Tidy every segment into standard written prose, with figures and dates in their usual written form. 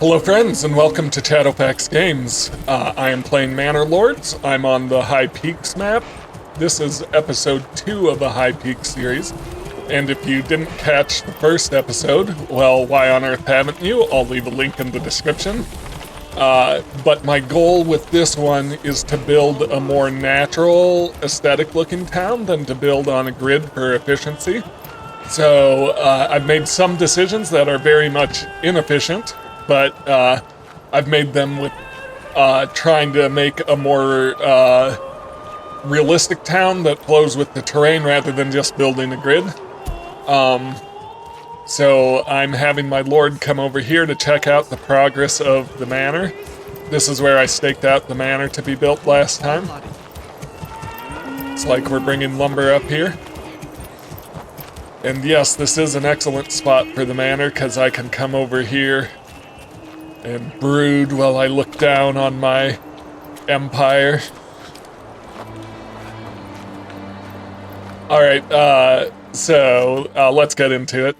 Hello friends, and welcome to Shadowfax Games. I am playing Manor Lords. I'm on the High Peaks map. This is episode 2 of the High Peaks series. And if you didn't catch the first episode, well, why on earth haven't you? I'll leave a link in the description. But my goal with this one is to build a more natural, aesthetic-looking town than to build on a grid for efficiency. So I've made some decisions that are very much inefficient, but I've made them with trying to make a more realistic town that flows with the terrain rather than just building a grid. So I'm having my lord come over here to check out the progress of the manor. This is where I staked out the manor to be built last time. It's like we're bringing lumber up here. And yes, this is an excellent spot for the manor because I can come over here and brood while I look down on my empire. Alright, so let's get into it.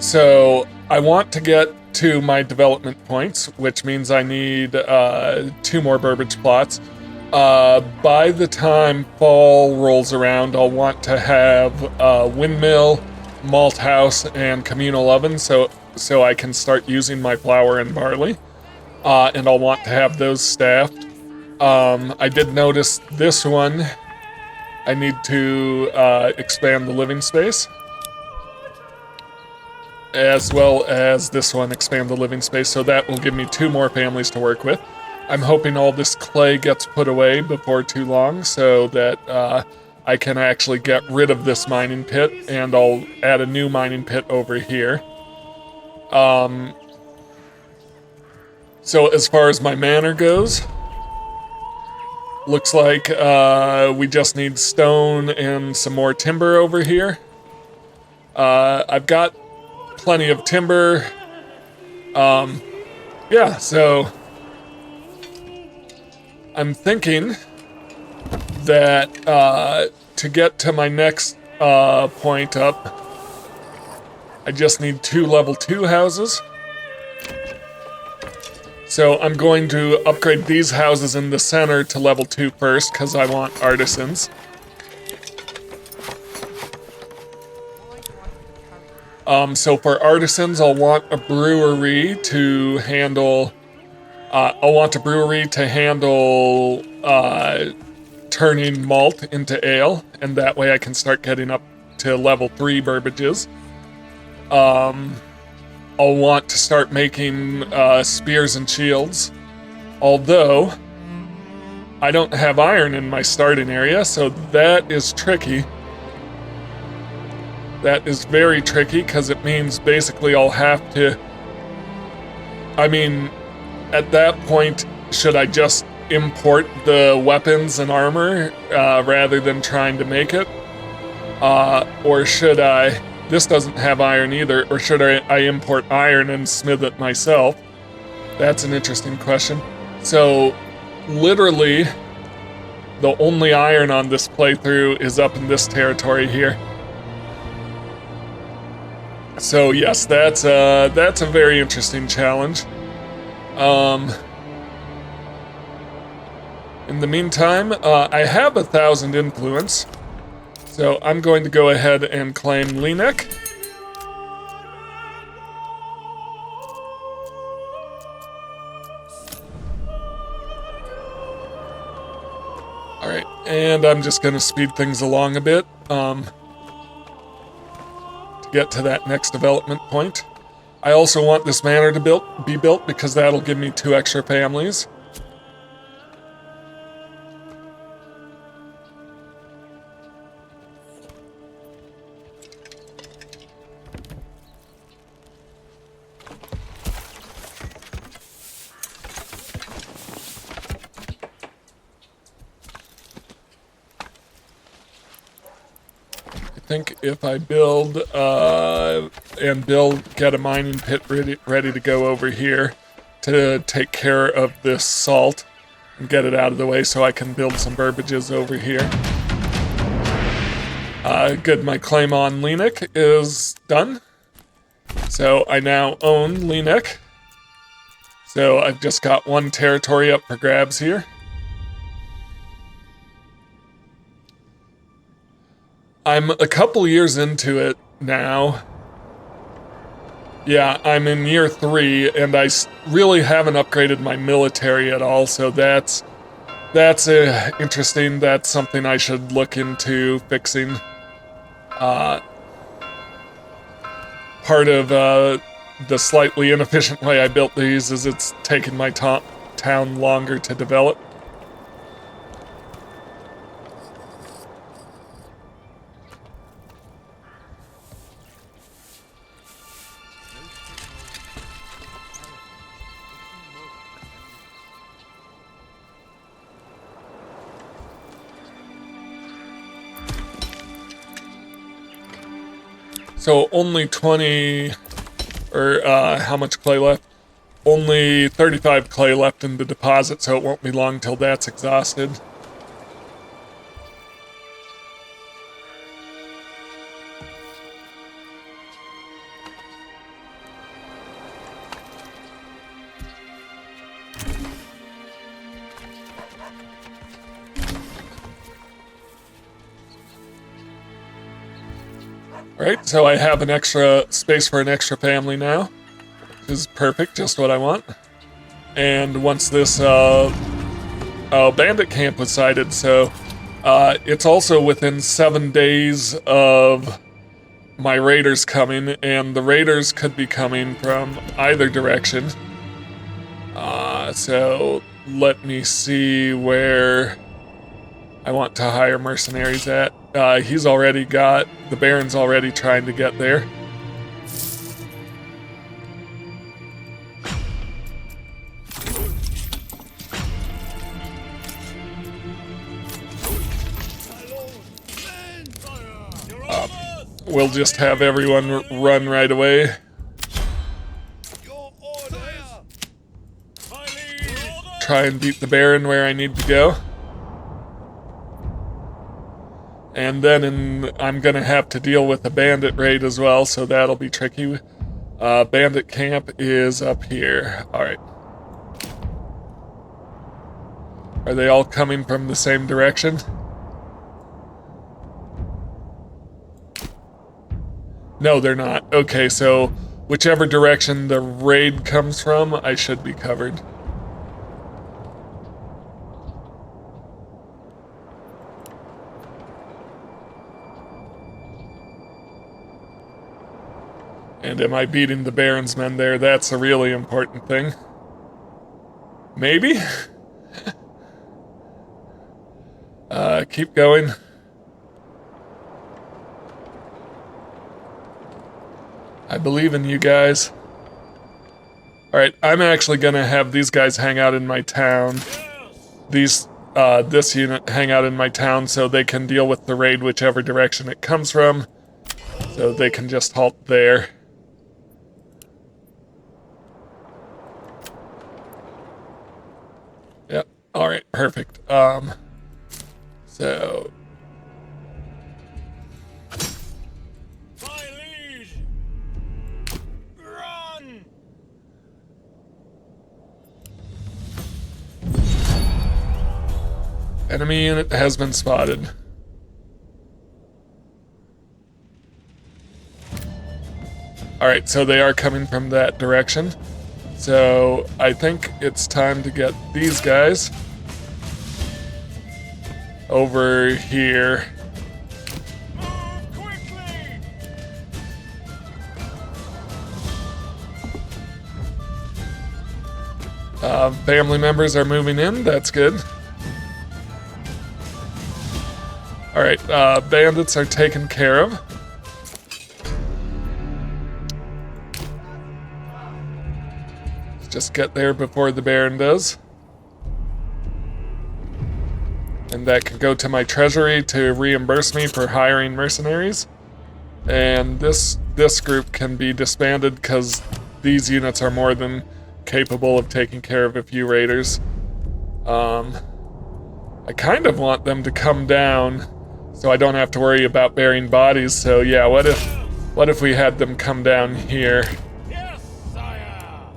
So I want to get to my development points, which means I need 2 more Burbage plots. By the time fall rolls around, I'll want to have a windmill, malt house, and communal oven, so I can start using my flour and barley. And I'll want to have those staffed. I did notice this one, I need to expand the living space. As well as this one, expand the living space, so that will give me 2 more families to work with. I'm hoping all this clay gets put away before too long so that I can actually get rid of this mining pit, and I'll add a new mining pit over here. So as far as my manor goes, looks like we just need stone and some more timber over here. I've got plenty of timber. Yeah, so I'm thinking that to get to my next point up, I just need 2 level 2 houses. So I'm going to upgrade these houses in the center to level 2 first, because I want artisans. So for artisans, I'll want a brewery to handle... turning malt into ale, and that way I can start getting up to level 3 burbages. I'll want to start making spears and shields, although I don't have iron in my starting area, so that is tricky. That is very tricky, because it means basically I'll have to... I mean, at that point, should I just import the weapons and armor rather than trying to make it? Or should I... This doesn't have iron either, or should I import iron and smith it myself? That's an interesting question. So, literally, the only iron on this playthrough is up in this territory here. So yes, that's a very interesting challenge. In the meantime, I have 1,000 influence, so I'm going to go ahead and claim Lenek. Alright, and I'm just going to speed things along a bit to get to that next development point. I also want this manor to be built because that'll give me 2 extra families. I think if I build get a mining pit ready to go over here to take care of this salt and get it out of the way so I can build some burbages over here. Good, my claim on Lenik is done. So I now own Leanek. So I've just got one territory up for grabs here. I'm a couple years into it now. Yeah, I'm in year 3, and I really haven't upgraded my military at all, so that's interesting. That's something I should look into fixing. Part of the slightly inefficient way I built these is it's taken my town longer to develop. So only 20, or how much clay left? Only 35 clay left in the deposit, so it won't be long till that's exhausted. Alright, so I have an extra space for an extra family now, which is perfect, just what I want. And once this bandit camp was sighted, so it's also within 7 days of my raiders coming, and the raiders could be coming from either direction. So let me see where I want to hire mercenaries at. He's already got, the Baron's already trying to get there. We'll just have everyone run right away. Try and beat the Baron where I need to go. And then I'm gonna have to deal with the bandit raid as well, so that'll be tricky. Bandit camp is up here. Alright. Are they all coming from the same direction? No, they're not. Okay, so whichever direction the raid comes from, I should be covered. And am I beating the Baron's men there? That's a really important thing. Maybe? Keep going. I believe in you guys. Alright, I'm actually gonna have these guys hang out in my town. This unit hang out in my town so they can deal with the raid whichever direction it comes from. So they can just halt there. Yep, alright, perfect. So... Enemy unit has been spotted. Alright, so they are coming from that direction. So I think it's time to get these guys over here. Family members are moving in, that's good. Alright, bandits are taken care of. Let's just get there before the Baron does. And that can go to my treasury to reimburse me for hiring mercenaries. And this group can be disbanded because these units are more than capable of taking care of a few raiders. I kind of want them to come down so I don't have to worry about burying bodies. So yeah, what What if we had them come down here? Yes, sire.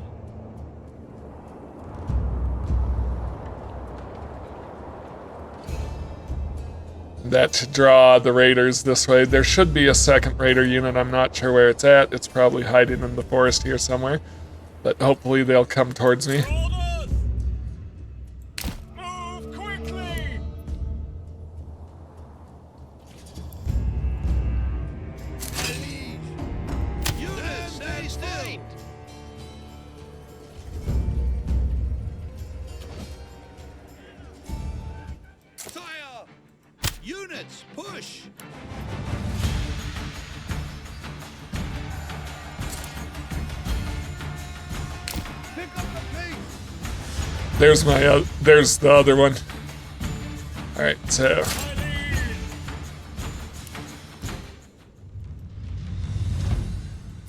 That should draw the raiders this way. There should be a second raider unit. I'm not sure where it's at. It's probably hiding in the forest here somewhere. But hopefully they'll come towards me. Orders. Move quickly. Units, stay still. Fire! Units, push! Pick up the pace! There's my, there's the other one. Alright, so.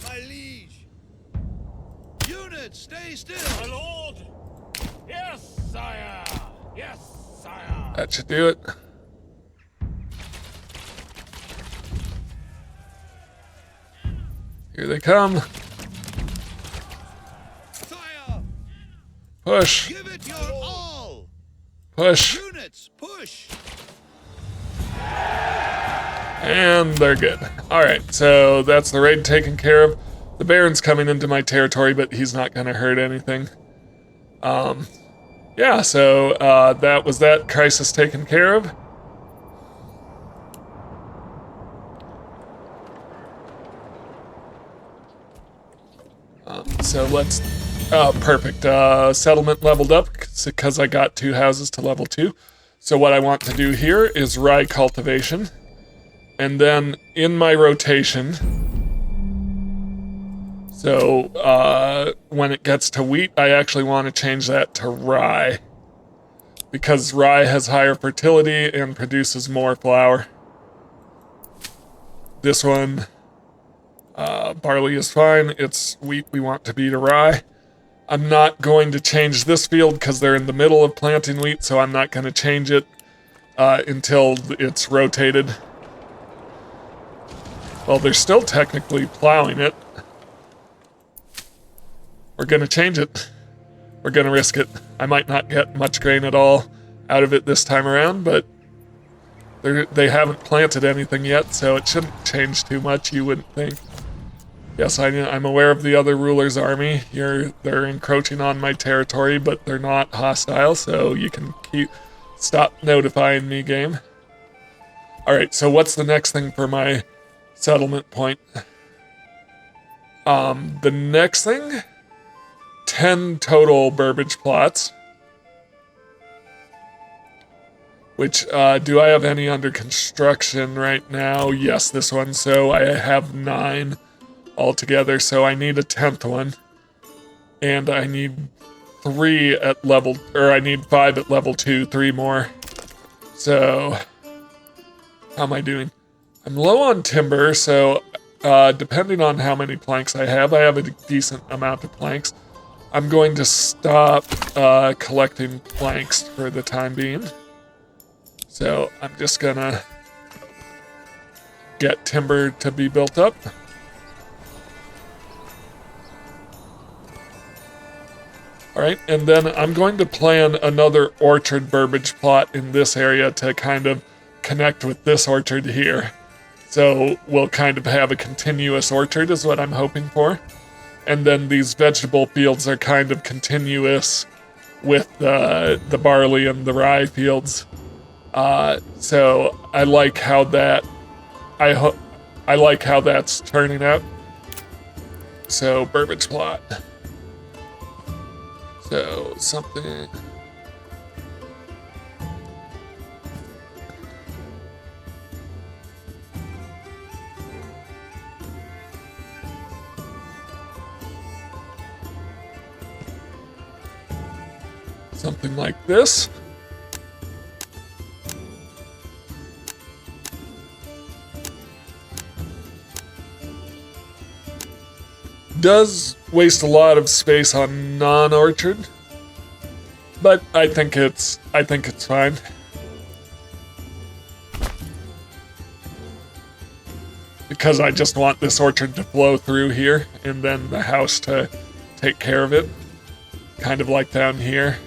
My liege! Units, stay still! My lord! Yes, sire! Yes, sire! That should do it. Here they come. Fire! Push. Give it your all! Push. Units, push! And they're good. Alright, so that's the raid taken care of. The Baron's coming into my territory, but he's not going to hurt anything. Yeah, so that was that crisis taken care of. So let's... perfect. Settlement leveled up because I got 2 houses to level 2. So what I want to do here is rye cultivation. And then in my rotation... So, when it gets to wheat, I actually want to change that to rye. Because rye has higher fertility and produces more flour. This one, barley is fine. It's wheat we want to be to rye. I'm not going to change this field because they're in the middle of planting wheat, so I'm not going to change it until it's rotated. Well, they're still technically plowing it. We're going to change it. We're going to risk it. I might not get much grain at all out of it this time around, but they haven't planted anything yet, so it shouldn't change too much, you wouldn't think. Yes, I'm aware of the other ruler's army. They're encroaching on my territory, but they're not hostile, so you can stop notifying me, game. Alright, so what's the next thing for my settlement point? The next thing... 10 total burbage plots. Which, do I have any under construction right now? Yes, this one. So I have 9 altogether, so I need a 10th one. And I need 3 at level, or I need 5 at level 2, 3 more. So, how am I doing? I'm low on timber, so depending on how many planks I have a decent amount of planks. I'm going to stop collecting planks for the time being. So I'm just gonna get timber to be built up. Alright, and then I'm going to plan another orchard burbage plot in this area to kind of connect with this orchard here. So we'll kind of have a continuous orchard is what I'm hoping for. And then these vegetable fields are kind of continuous with the barley and the rye fields. So I like how that I like how that's turning out. So burbage plot. So something. Something like this. Does waste a lot of space on non-orchard, but I think it's fine. because I just want this orchard to flow through here and then the house to take care of it. Kind of like down here.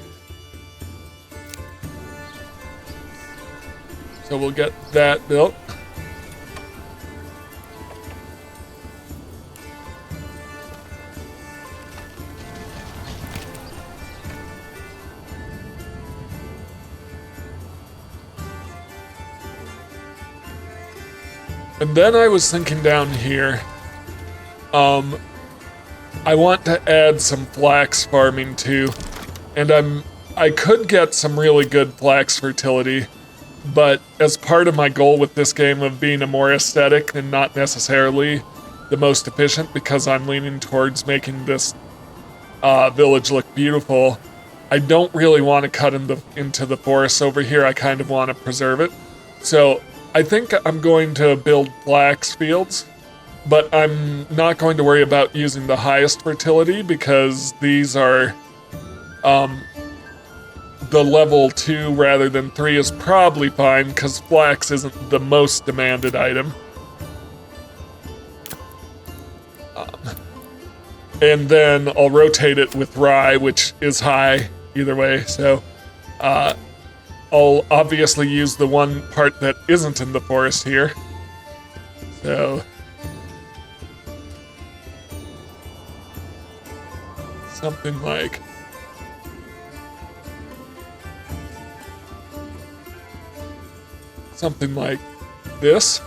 So we'll get that built. And then I was thinking down here, I want to add some flax farming too, and I could get some really good flax fertility, but as part of my goal with this game of being a more aesthetic and not necessarily the most efficient, because I'm leaning towards making this village look beautiful, I don't really want to cut into the forest over here. I kind of want to preserve it. So I think I'm going to build flax fields, but I'm not going to worry about using the highest fertility because these are the level 2 rather than 3 is probably fine because flax isn't the most demanded item. And then I'll rotate it with rye, which is high either way, so I'll obviously use the one part that isn't in the forest here. So something like this.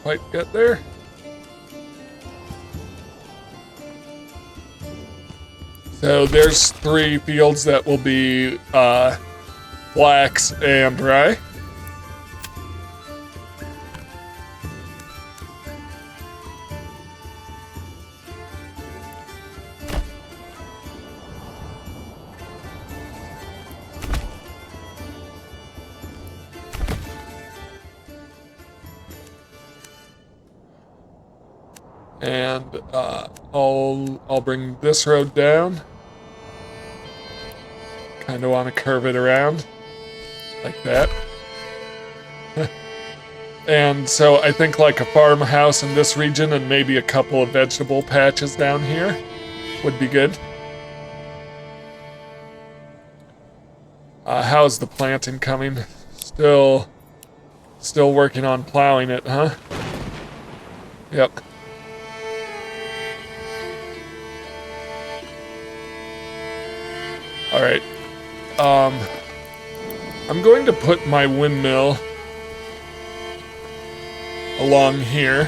Quite get there. So there's 3 fields that will be flax and rye. And I'll bring this road down. Kind of want to curve it around like that. And so I think like a farmhouse in this region and maybe a couple of vegetable patches down here would be good. How's the planting coming? Still working on plowing it, huh? Yep. All right. I'm going to put my windmill along here.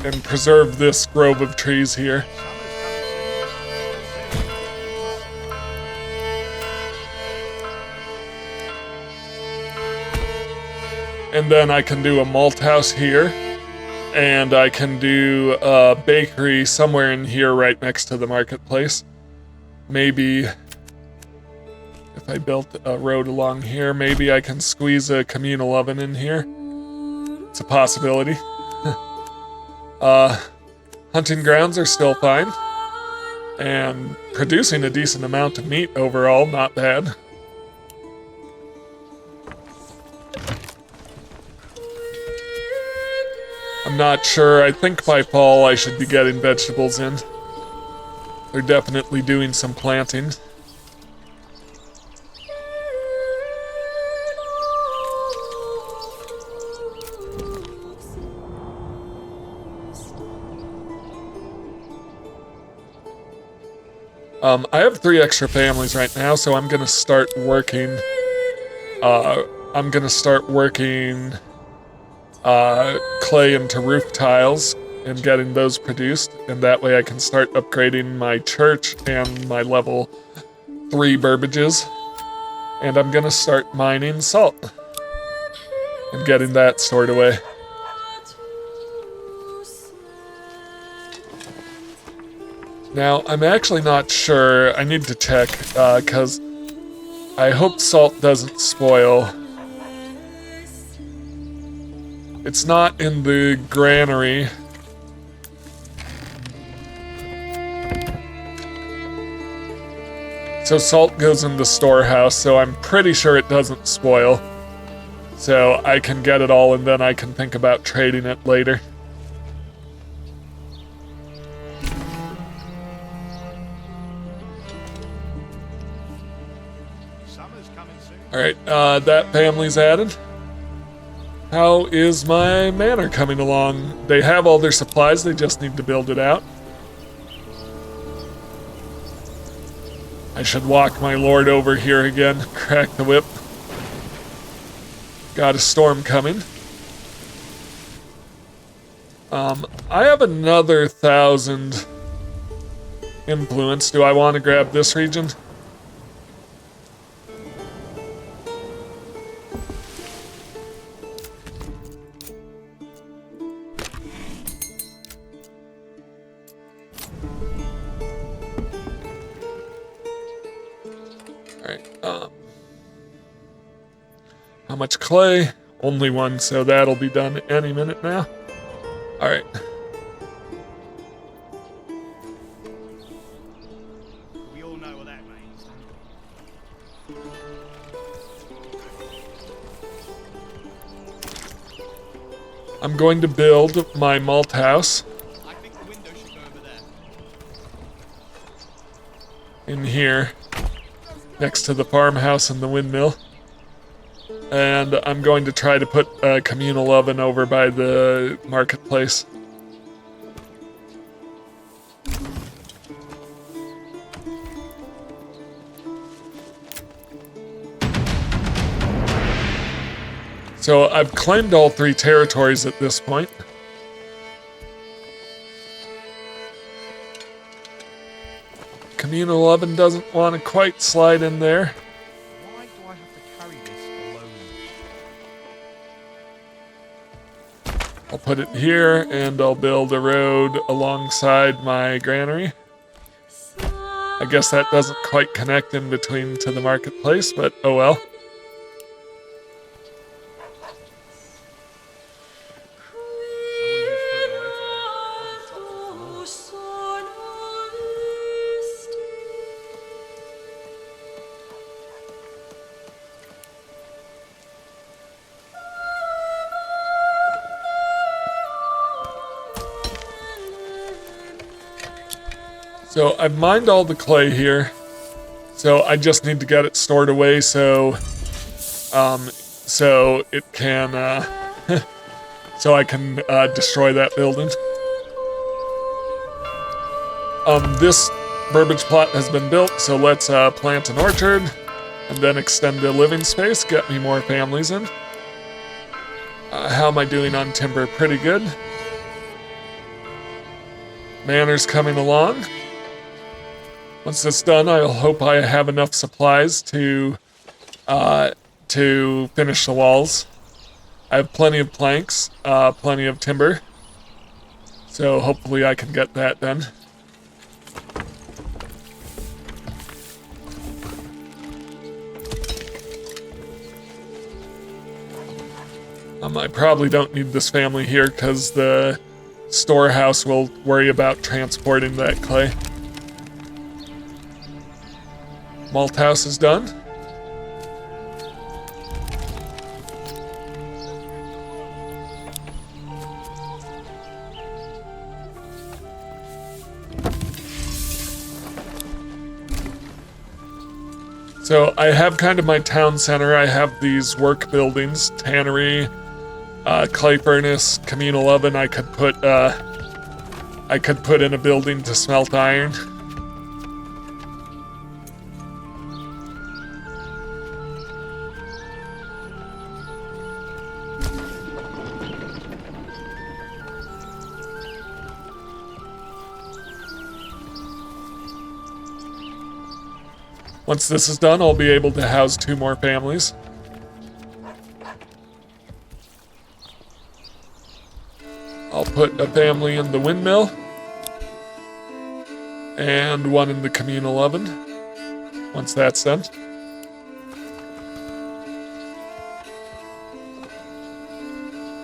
And preserve this grove of trees here. And then I can do a malt house here. And I can do a bakery somewhere in here right next to the marketplace. Maybe if I built a road along here, maybe I can squeeze a communal oven in here. It's a possibility. Hunting grounds are still fine. And producing a decent amount of meat overall, not bad. I'm not sure. I think by fall I should be getting vegetables in. They're definitely doing some planting. I have 3 extra families right now, so I'm gonna start working. Clay into roof tiles and getting those produced, and that way I can start upgrading my church and my level 3 burbages. And I'm gonna start mining salt and getting that stored away. Now, I'm actually not sure. I need to check, because I hope salt doesn't spoil. It's not in the granary. So salt goes in the storehouse, so I'm pretty sure it doesn't spoil. So I can get it all and then I can think about trading it later. Summer's coming soon. Alright, that family's added. How is my manor coming along? They have all their supplies, they just need to build it out. I should walk my lord over here again, crack the whip. Got a storm coming. I have another 1,000 influence. Do I want to grab this region? How much clay? Only one, so that'll be done any minute now. Alright. We all know what that means. I'm going to build my malt house I think the window should go over there. in here, next to the farmhouse and the windmill. And I'm going to try to put a communal oven over by the marketplace. So I've claimed all 3 territories at this point. Communal oven doesn't want to quite slide in there. Why do I have to carry this alone? I'll put it here, and I'll build a road alongside my granary. I guess that doesn't quite connect in between to the marketplace, but oh well. So I've mined all the clay here, so I just need to get it stored away so it can so I can destroy that building. This burbage plot has been built, so let's plant an orchard and then extend the living space, get me more families in. How am I doing on timber? Pretty good. Manor's coming along. Once it's done, I hope I have enough supplies to finish the walls. I have plenty of planks, plenty of timber, so hopefully I can get that done. I probably don't need this family here because the storehouse will worry about transporting that clay. Malt house is done. So I have kind of my town center. I have these work buildings, tannery, clay furnace, communal oven. I could put in a building to smelt iron. Once this is done, I'll be able to house 2 more families. I'll put a family in the windmill and 1 in the communal oven once that's done.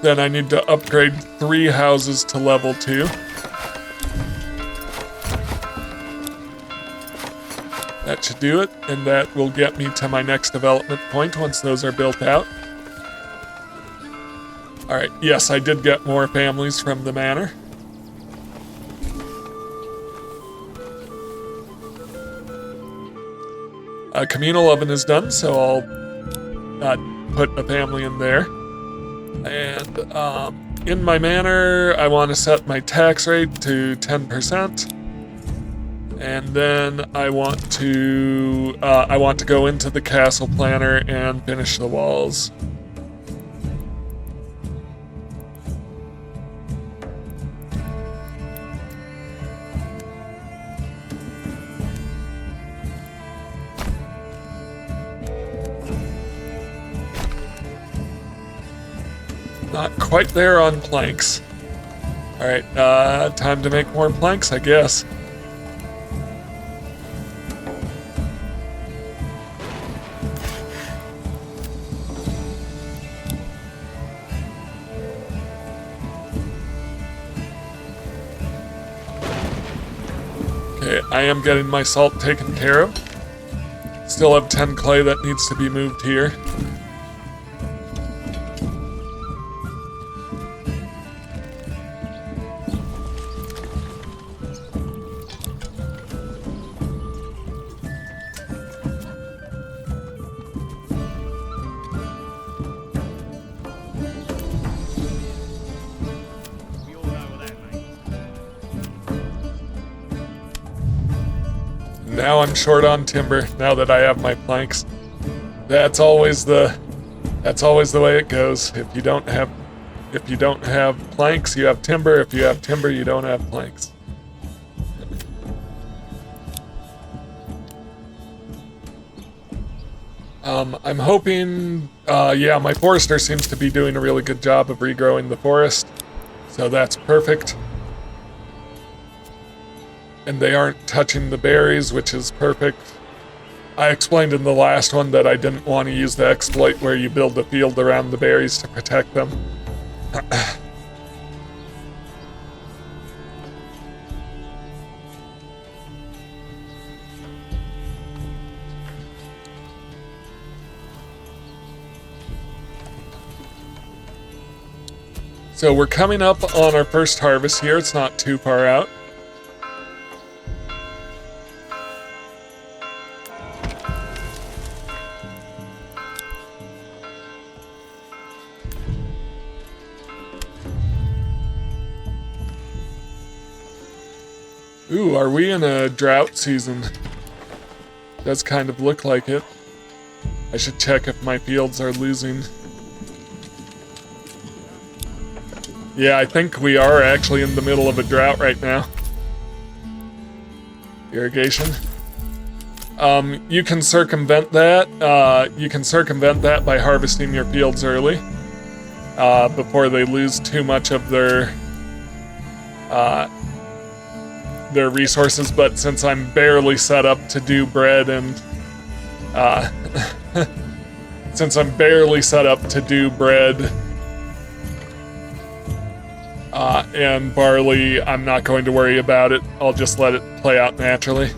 Then I need to upgrade 3 houses to level 2. That should do it, and that will get me to my next development point once those are built out. Alright, yes, I did get more families from the manor. A communal oven is done, so I'll put a family in there. And in my manor, I want to set my tax rate to 10%. And then I want to go into the castle planner and finish the walls. Not quite there on planks. Alright, time to make more planks, I guess. Okay, I am getting my salt taken care of. Still have 10 clay that needs to be moved here. We all know that, mate. Now I'm short on timber, now that I have my planks. That's always the way it goes. If you don't have planks, you have timber. If you have timber, you don't have planks. I'm hoping, yeah, my forester seems to be doing a really good job of regrowing the forest, so that's perfect. And they aren't touching the berries, which is perfect. I explained in the last one that I didn't want to use the exploit where you build a field around the berries to protect them. So we're coming up on our first harvest here. It's not too far out. Ooh, are we in a drought season? Does kind of look like it. I should check if my fields are losing. Yeah, I think we are actually in the middle of a drought right now. Irrigation. You can circumvent that. You can circumvent that by harvesting your fields early, before they lose too much of their resources. But since I'm barely set up to do bread and and barley, I'm not going to worry about it. I'll just let it play out naturally.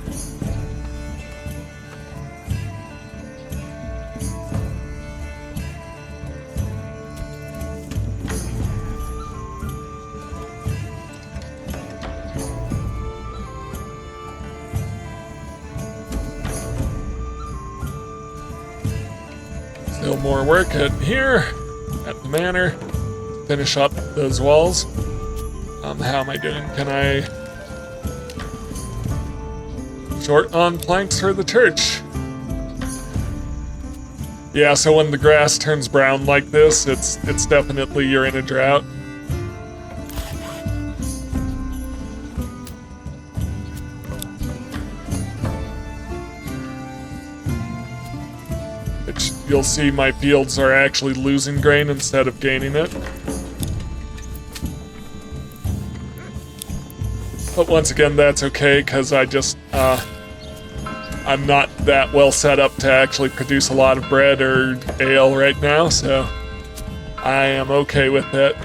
Still more work at here, at the manor. Finish up those walls. How am I doing? Can I... Short on planks for the church. Yeah, so when the grass turns brown like this, it's definitely you're in a drought. which you'll see my fields are actually losing grain instead of gaining it. But once again, that's okay, because I'm not that well set up to actually produce a lot of bread or ale right now, so I am okay with it.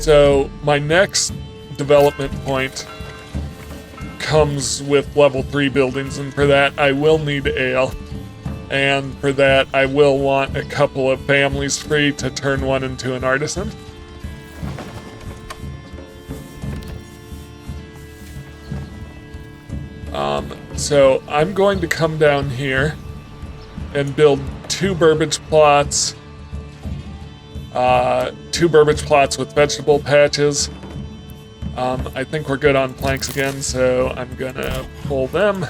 So my next development point comes with level 3 buildings, and for that I will need ale. And for that I will want a couple of families free to turn one into an artisan. So I'm going to come down here and build 2 burbage plots. 2 burbage plots with vegetable patches. I think we're good on planks again, so I'm gonna pull them.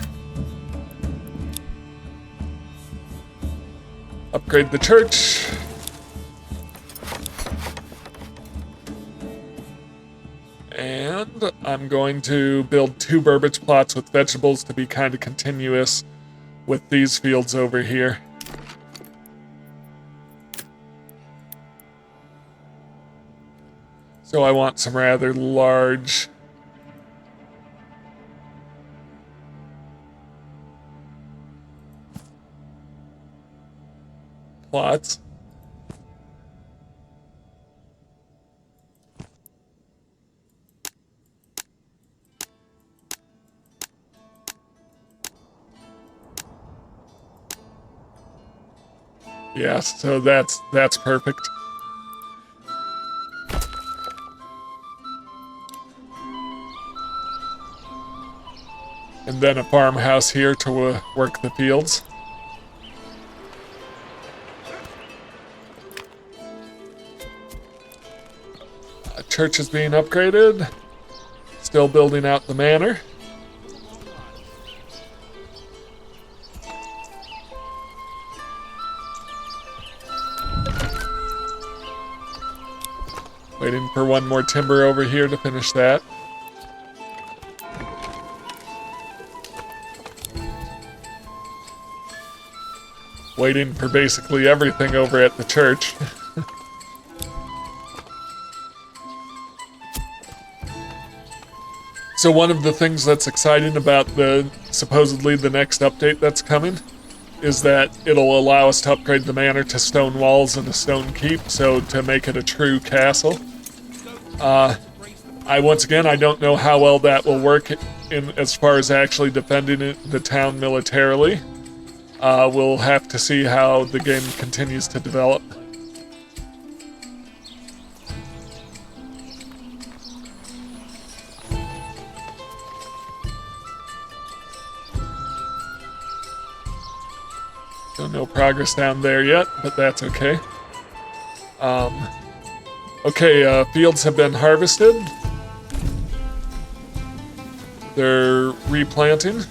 Upgrade the church. And I'm going to build 2 burbage plots with vegetables to be kind of continuous with these fields over here. So I want some rather large plots. Yes, so that's perfect. And then a farmhouse here to work the fields. Church is being upgraded. Still building out the manor. Waiting for one more timber over here to finish that. Waiting for basically everything over at the church. So one of the things that's exciting about supposedly the next update that's coming is that it'll allow us to upgrade the manor to stone walls and a stone keep, so to make it a true castle. Once again, I don't know how well that will work in as far as actually defending the town militarily. We'll have to see how the game continues to develop. So no progress down there yet, but that's okay. Fields have been harvested. They're replanting.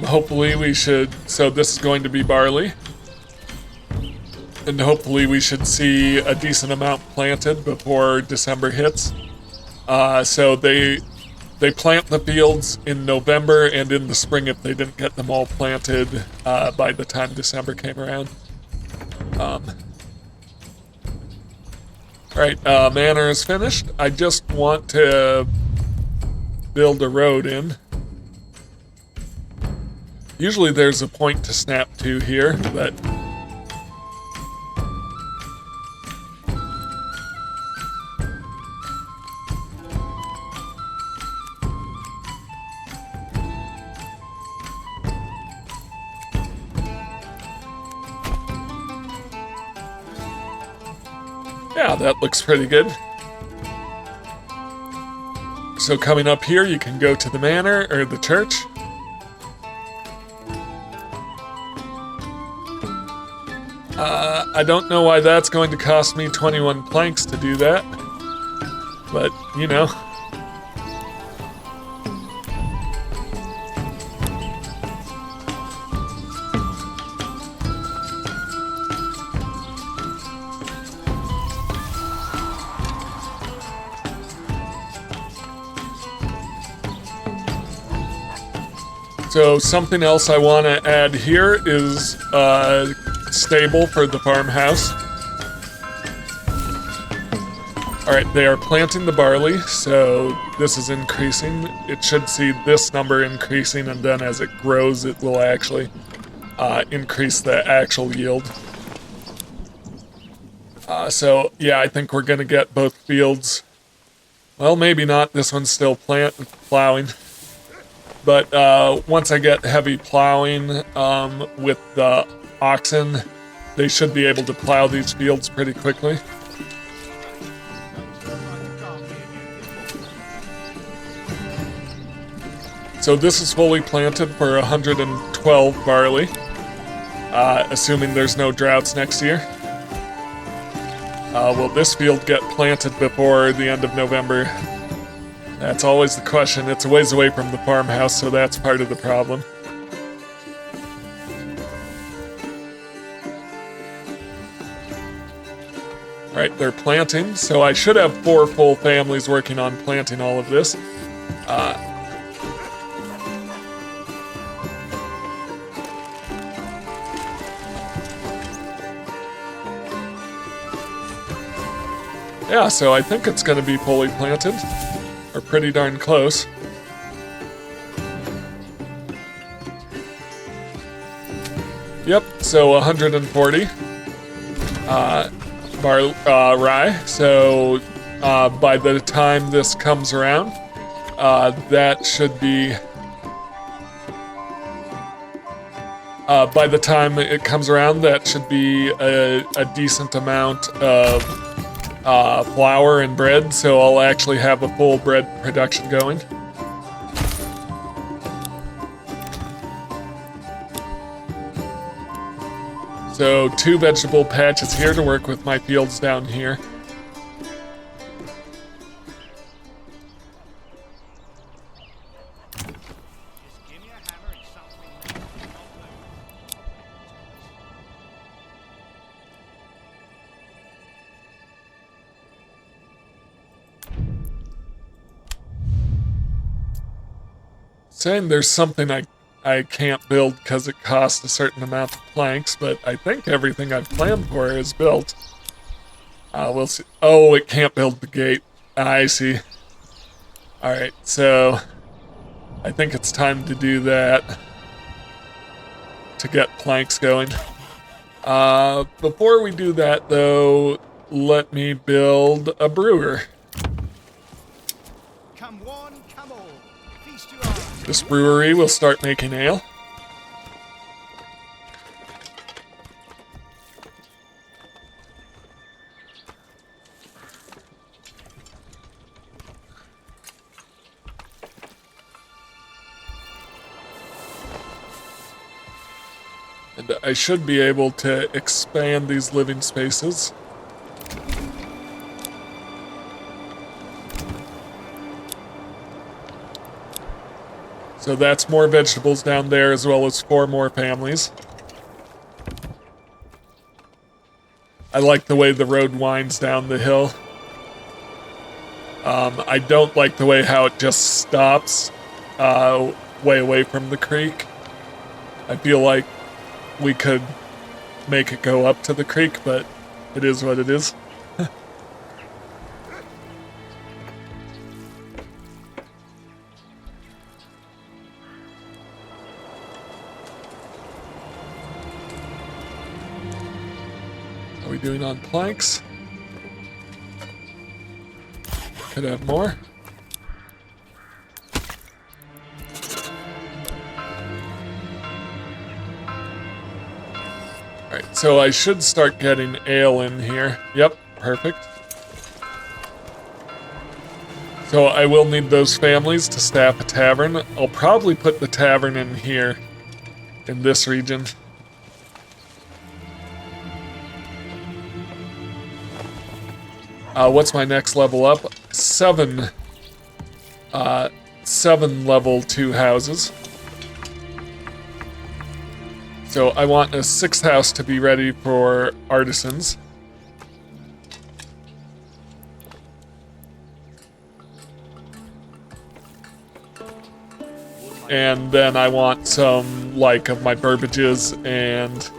Hopefully we should, so this is going to be barley, and hopefully we should see a decent amount planted before December hits. So they plant the fields in November and in the spring if they didn't get them all planted by the time December came around. Alright, manor is finished. I just want to build a road in. Usually there's a point to snap to here, but yeah, that looks pretty good. So coming up here, you can go to the manor or the church. I don't know why that's going to cost me 21 planks to do that. But, you know. So something else I want to add here is a stable for the farmhouse. All right, they are planting the barley, so this is increasing. It should see this number increasing, and then as it grows, it will actually increase the actual yield. So yeah, I think we're gonna get both fields. Well, maybe not. This one's still plowing. But once I get heavy plowing with the oxen, they should be able to plow these fields pretty quickly. So this is fully planted for 112 barley, assuming there's no droughts next year. Will this field get planted before the end of November? That's always the question. It's a ways away from the farmhouse, so that's part of the problem. All right, they're planting, so I should have 4 full families working on planting all of this. Yeah, so I think it's going to be fully planted. Or pretty darn close. Yep, so 140 rye. So by the time this comes around, that should be... by the time it comes around, that should be a decent amount of flour and bread, so I'll actually have a full bread production going. So 2 vegetable patches here to work with my fields down here. Saying there's something I can't build because it costs a certain amount of planks, but I think everything I've planned for is built. We'll see. Oh, it can't build the gate. I see. Alright, so I think it's time to do that to get planks going. Before we do that, though, let me build a brewer. This brewery will start making ale. And I should be able to expand these living spaces. So that's more vegetables down there, as well as 4 more families. I like the way the road winds down the hill. I don't like the way how it just stops way away from the creek. I feel like we could make it go up to the creek, but it is what it is. Are we doing on planks? Could have more. Alright, so I should start getting ale in here. Yep, perfect. So I will need those families to staff a tavern. I'll probably put the tavern in here, in this region. What's my next level up? 7 level 2 houses. So I want a 6th house to be ready for artisans. And then I want some, like, of my burbages and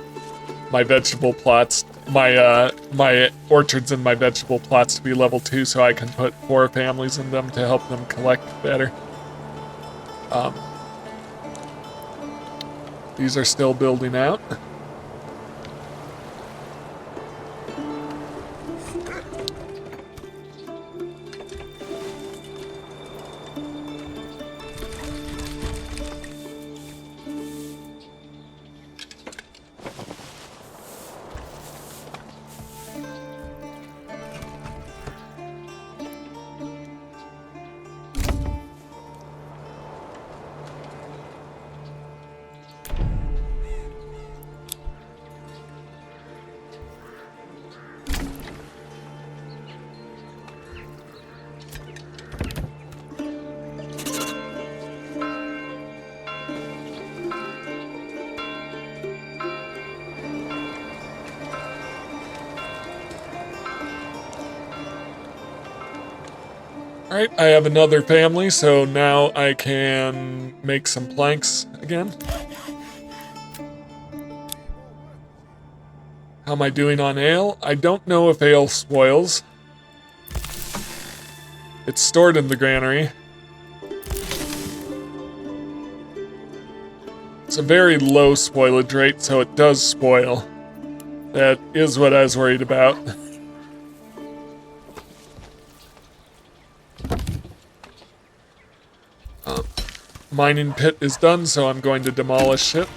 my vegetable plots, my orchards and my vegetable plots to be level 2 so I can put 4 families in them to help them collect better. These are still building out. Alright, I have another family, so now I can make some planks again. How am I doing on ale? I don't know if ale spoils. It's stored in the granary. It's a very low spoilage rate, so it does spoil. That is what I was worried about. Mining pit is done, so I'm going to demolish it.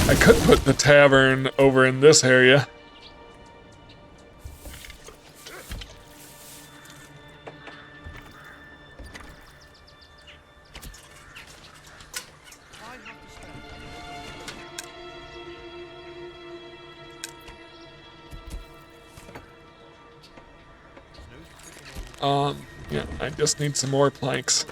I could put the tavern over in this area. Yeah, I just need some more planks.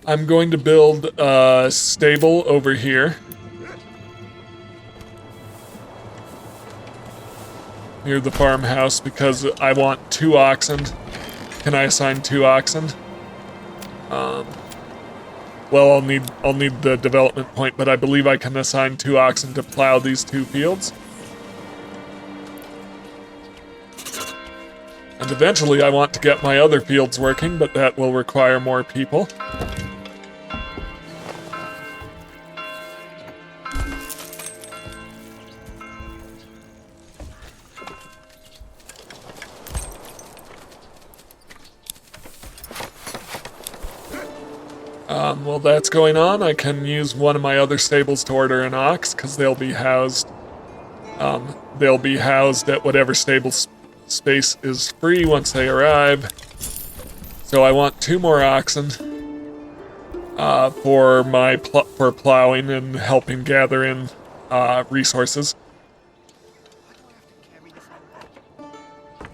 I'm going to build a stable over here. Near the farmhouse because I want 2 oxen. Can I assign 2 oxen? Well, I'll need the development point, but I believe I can assign 2 oxen to plow these 2 fields. And eventually I want to get my other fields working, but that will require more people. While that's going on, I can use one of my other stables to order an ox, because they'll be housed at whatever stable space is free once they arrive. So I want 2 more oxen for plowing and helping gather in resources.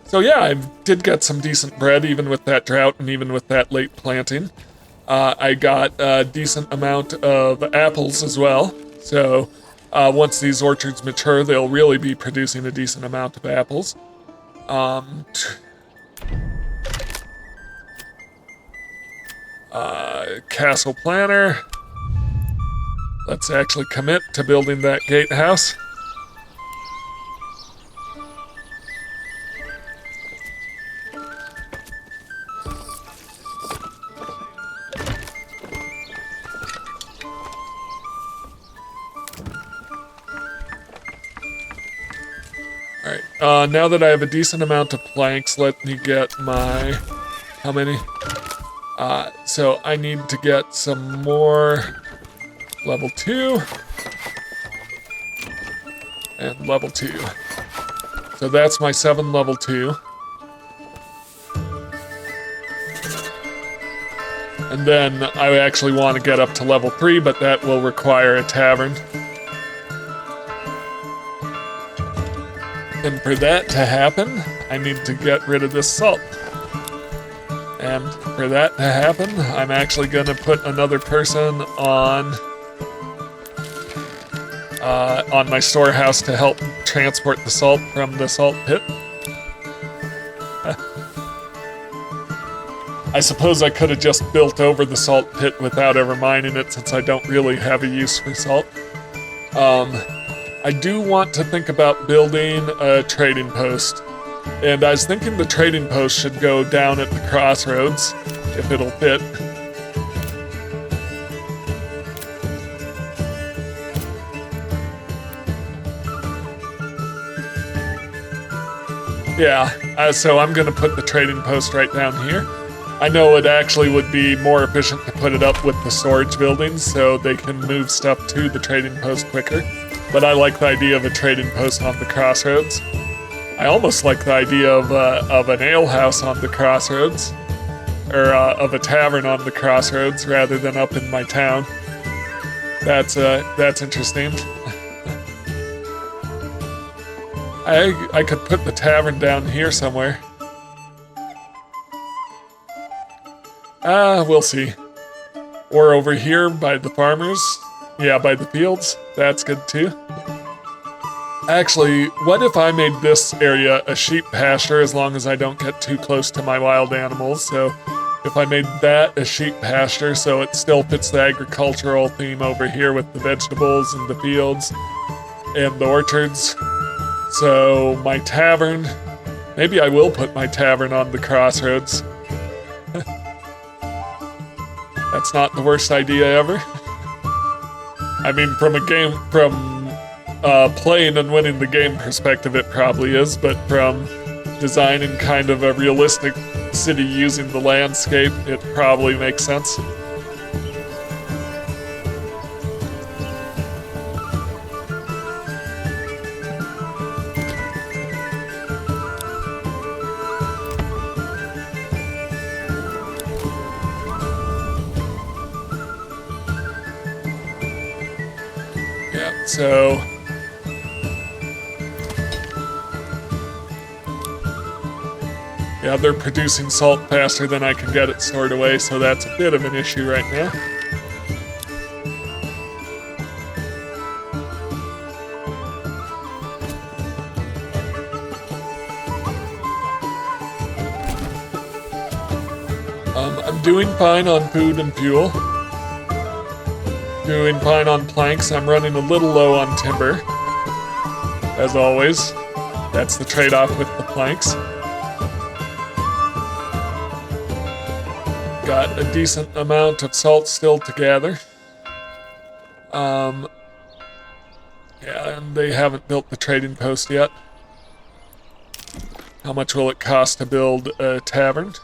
So yeah, I did get some decent bread even with that drought and even with that late planting. I got a decent amount of apples as well. So once these orchards mature, they'll really be producing a decent amount of apples. Castle planner. Let's actually commit to building that gatehouse. Now that I have a decent amount of planks, let me get my... How many? So I need to get some more level 2 and level 2. So that's my 7 level 2. And then I actually want to get up to level 3, but that will require a tavern. And for that to happen, I need to get rid of this salt. And for that to happen, I'm actually going to put another person on my storehouse to help transport the salt from the salt pit. I suppose I could have just built over the salt pit without ever mining it, since I don't really have a use for salt. I do want to think about building a trading post. And I was thinking the trading post should go down at the crossroads, if it'll fit. Yeah, so I'm gonna put the trading post right down here. I know it actually would be more efficient to put it up with the storage buildings so they can move stuff to the trading post quicker. But I like the idea of a trading post on the crossroads. I almost like the idea of an ale house on the crossroads, or of a tavern on the crossroads rather than up in my town. That's interesting. I could put the tavern down here somewhere. We'll see. Or over here by the farmers. Yeah, by the fields. That's good too. Actually, what if I made this area a sheep pasture as long as I don't get too close to my wild animals? So if I made that a sheep pasture so it still fits the agricultural theme over here with the vegetables and the fields and the orchards. So my tavern, maybe I will put my tavern on the crossroads. That's not the worst idea ever. I mean, from playing and winning the game perspective, it probably is, but from designing kind of a realistic city using the landscape, it probably makes sense. Yeah, so yeah, they're producing salt faster than I can get it stored away, so that's a bit of an issue right now. I'm doing fine on food and fuel. Doing fine on planks. I'm running a little low on timber. As always. That's the trade-off with the planks. Got a decent amount of salt still to gather. Yeah, and they haven't built the trading post yet. How much will it cost to build a tavern?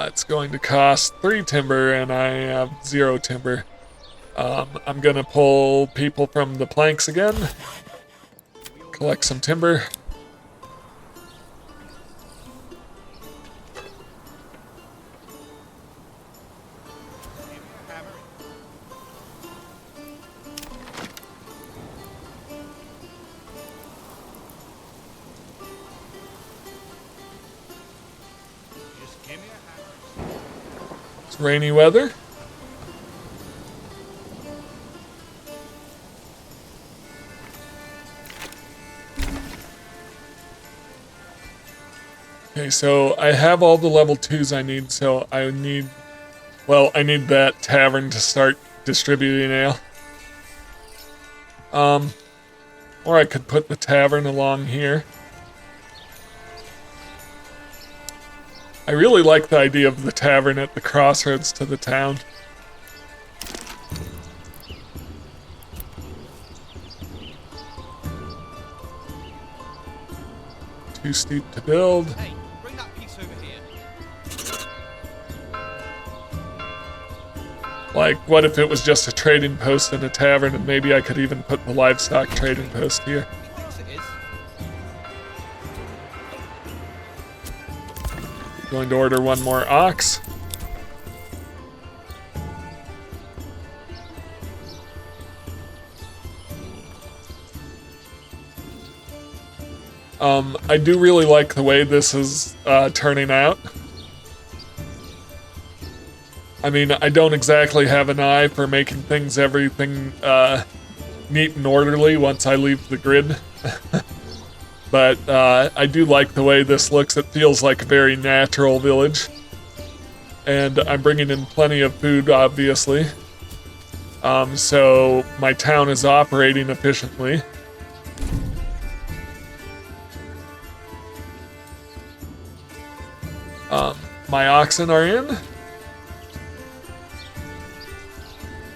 It's going to cost 3 timber, and I have 0 timber. I'm gonna pull people from the planks again. Collect some timber. It's rainy weather. Okay, so I have all the level 2s I need, so I need that tavern to start distributing ale. Or I could put the tavern along here. I really like the idea of the tavern at the crossroads to the town. Too steep to build. Hey, bring that piece over here. Like, what if it was just a trading post in a tavern, and maybe I could even put the livestock trading post here? Of course it is. Going to order one more ox. I do really like the way this is turning out. I mean, I don't exactly have an eye for making everything neat and orderly once I leave the grid. But I do like the way this looks. It feels like a very natural village. And I'm bringing in plenty of food, obviously. So my town is operating efficiently. My oxen are in.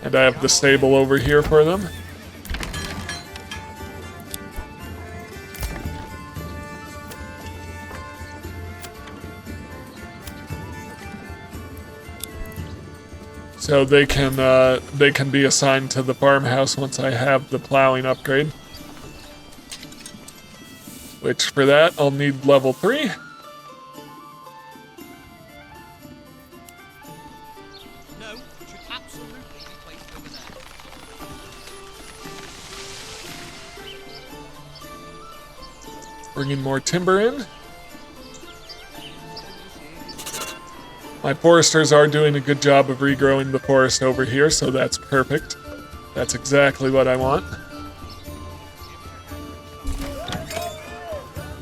And I have the stable over here for them. So they can be assigned to the farmhouse once I have the plowing upgrade. Which for that I'll need level 3. No, it should absolutely be placed over there. Bringing more timber in. My foresters are doing a good job of regrowing the forest over here, so that's perfect. That's exactly what I want.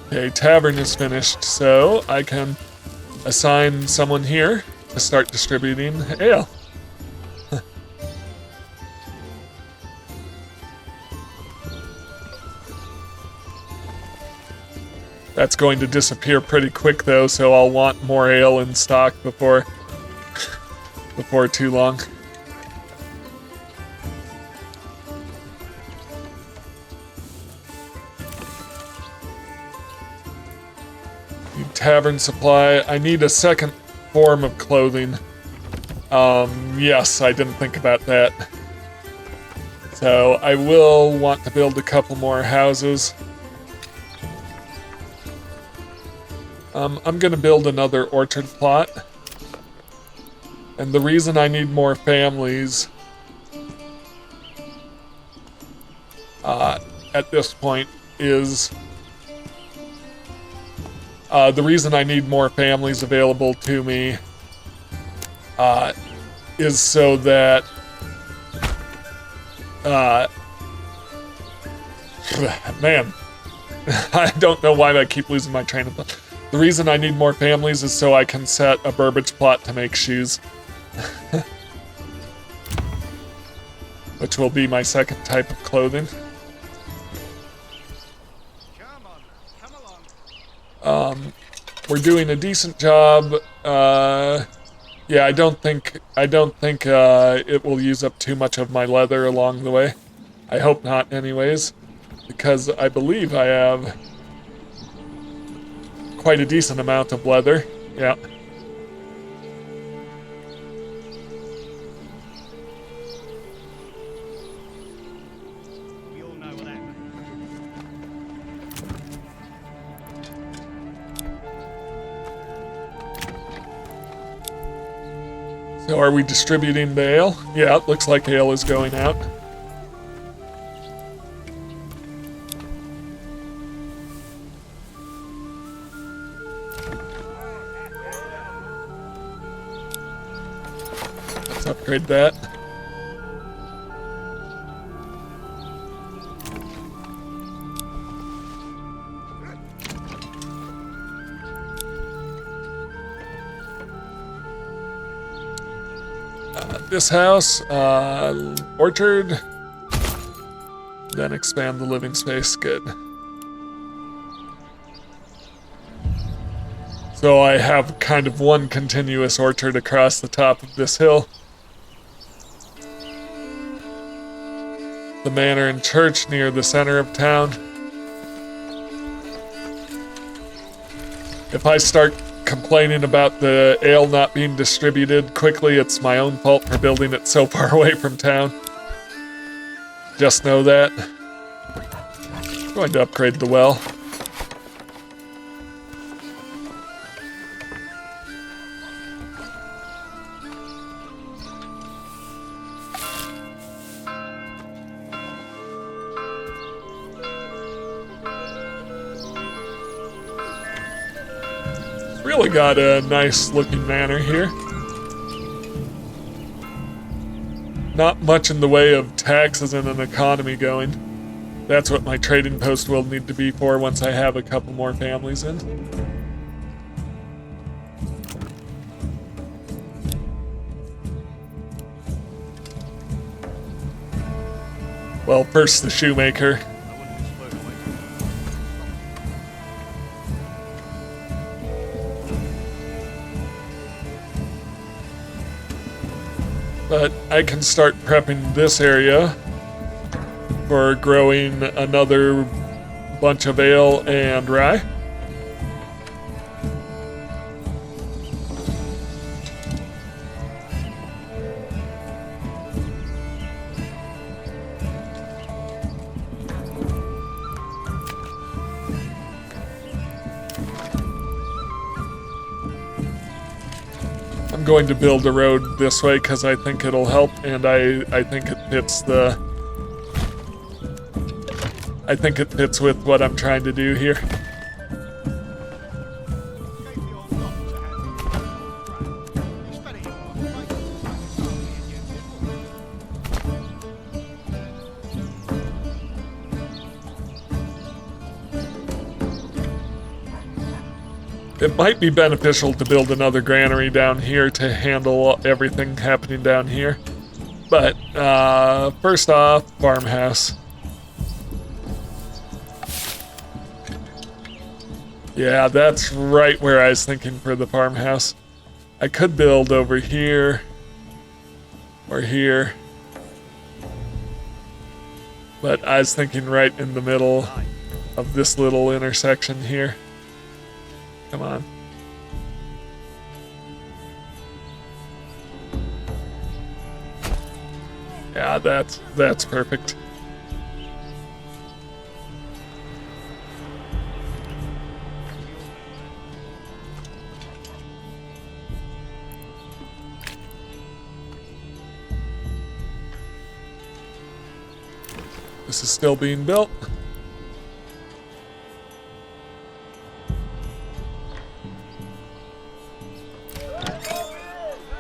Okay, tavern is finished, so I can assign someone here to start distributing ale. That's going to disappear pretty quick though, so I'll want more ale in stock before too long. Need tavern supply. I need a second form of clothing. Yes, I didn't think about that. So I will want to build a couple more houses. I'm gonna build another orchard plot. And the reason I need more families at this point is the reason I need more families available to me is so that man, I don't know why I keep losing my train of thought. The reason I need more families is so I can set a Burbage plot to make shoes. Which will be my second type of clothing. Come along. We're doing a decent job. Yeah, I don't think it will use up too much of my leather along the way. I hope not anyways, because I believe I have quite a decent amount of leather. Yeah. We all know what that means. So are we distributing the ale? Yeah, it looks like ale is going out. Let's upgrade that. This house, orchard, then expand the living space. Good. So I have kind of one continuous orchard across the top of this hill. The manor and church near the center of town. If I start complaining about the ale not being distributed quickly. It's my own fault for building it so far away from town. Just know that. I'm going to upgrade the well. Really got a nice looking manor here. Not much in the way of taxes and an economy going. That's what my trading post will need to be for once I have a couple more families in. Well, first the shoemaker. But I can start prepping this area for growing another bunch of ale and rye. I'm going to build a road this way because I think it'll help, and I think it fits the... I think it fits with what I'm trying to do here. It might be beneficial to build another granary down here to handle everything happening down here. But, first off, farmhouse. Yeah, that's right where I was thinking for the farmhouse. I could build over here, or here. But I was thinking right in the middle of this little intersection here. Come on. Yeah, that's perfect. This is still being built.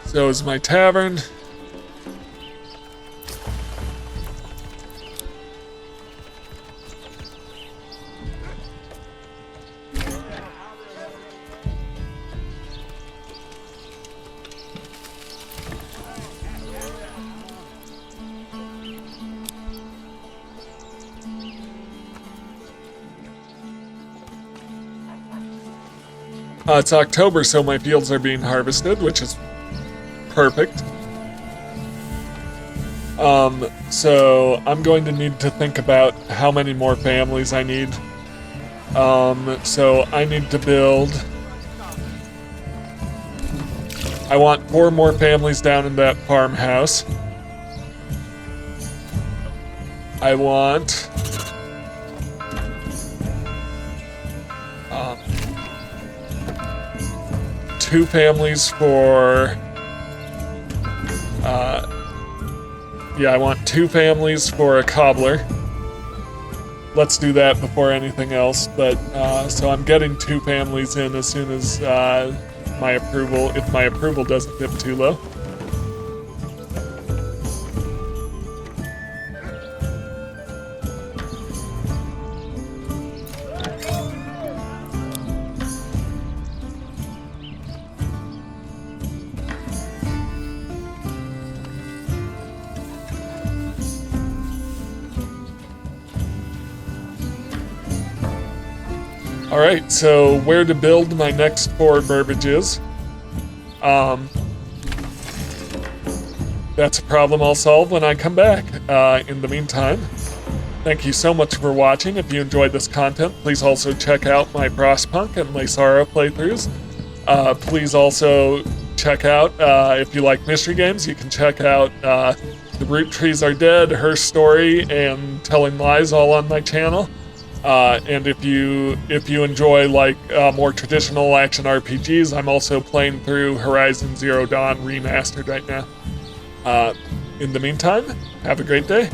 So is my tavern. It's October, so my fields are being harvested, which is perfect. So I'm going to need to think about how many more families I need. So I need to build... I want 4 more families down in that farmhouse. I want... 2 families for... yeah, I want 2 families for a cobbler. Let's do that before anything else, but, so I'm getting 2 families in as soon as, my approval, if my approval doesn't dip too low. Alright, so where to build my next 4 burbages. That's a problem I'll solve when I come back. In the meantime, thank you so much for watching. If you enjoyed this content, please also check out my Frostpunk and Lysara playthroughs. Please also check out, if you like mystery games, you can check out The Root Trees Are Dead, Her Story, and Telling Lies, all on my channel. And if you enjoy like more traditional action RPGs, I'm also playing through Horizon Zero Dawn Remastered right now. In the meantime, have a great day.